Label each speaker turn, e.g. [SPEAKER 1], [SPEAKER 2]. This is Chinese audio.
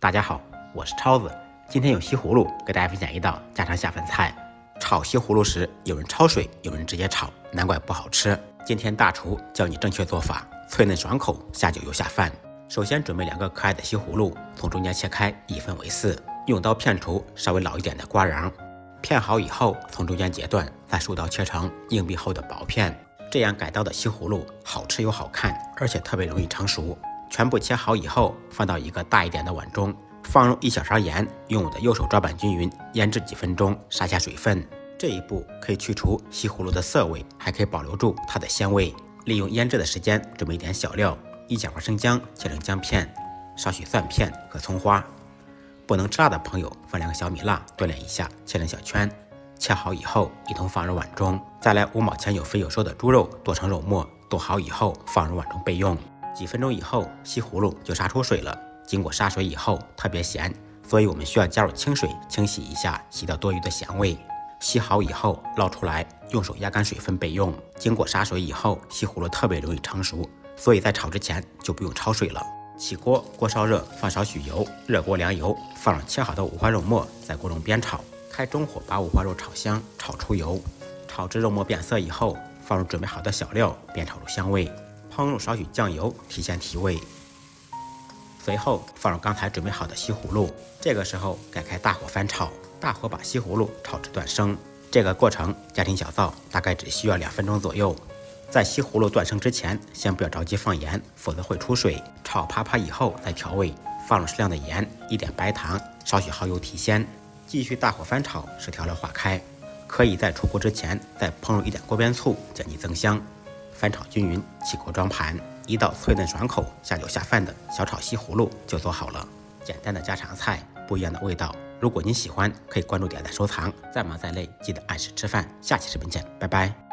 [SPEAKER 1] 大家好，我是超子，今天用西葫芦给大家分享一道家常下饭菜。炒西葫芦时，有人焯水，有人直接炒，难怪不好吃。今天大厨教你正确做法，脆嫩爽口，下酒又下饭。首先准备2个可爱的西葫芦，从中间切开1分为4，用刀片除稍微老一点的瓜瓤。片好以后，从中间截断，再数刀切成硬币厚的薄片。这样改刀的西葫芦好吃又好看，而且特别容易成熟。全部切好以后，放到一个大一点的碗中，放入1小勺盐，用我的右手抓拌均匀，腌制几分钟，杀下水分。这一步可以去除西葫芦的涩味，还可以保留住它的鲜味。利用腌制的时间，准备一点小料：1小块生姜切成姜片，少许蒜片和葱花。不能吃辣的朋友放2个小米辣锻炼一下，切成小圈。切好以后一同放入碗中，再来5毛钱有肥有瘦的猪肉剁成肉末，剁好以后放入碗中备用。几分钟以后，西葫芦就杀出水了。经过杀水以后特别咸，所以我们需要加入清水清洗一下，洗掉多余的咸味。洗好以后捞出来，用手压干水分备用。经过杀水以后，西葫芦特别容易成熟，所以在炒之前就不用焯水了。起锅，锅烧热，放少许油，热锅凉油，放入切好的五花肉末，在锅中煸炒。开中火把五花肉炒香，炒出油。炒至肉末变色以后，放入准备好的小料，煸炒出香味。烹入少许酱油，提鲜提味。随后放入刚才准备好的西葫芦，这个时候改开大火翻炒，大火把西葫芦炒至断生。这个过程家庭小灶，大概只需要2分钟左右。在西葫芦断生之前，先不要着急放盐，否则会出水。炒啪啪以后再调味，放入适量的盐，1点白糖，少许蚝油提鲜。继续大火翻炒，使调料化开。可以在出锅之前再烹入1点锅边醋，降低增香。翻炒均匀，起锅装盘，一道脆嫩爽口、下酒下饭的小炒西葫芦就做好了。简单的家常菜，不一样的味道。如果您喜欢，可以关注、点赞、收藏。再忙再累，记得按时吃饭。下期视频见，拜拜。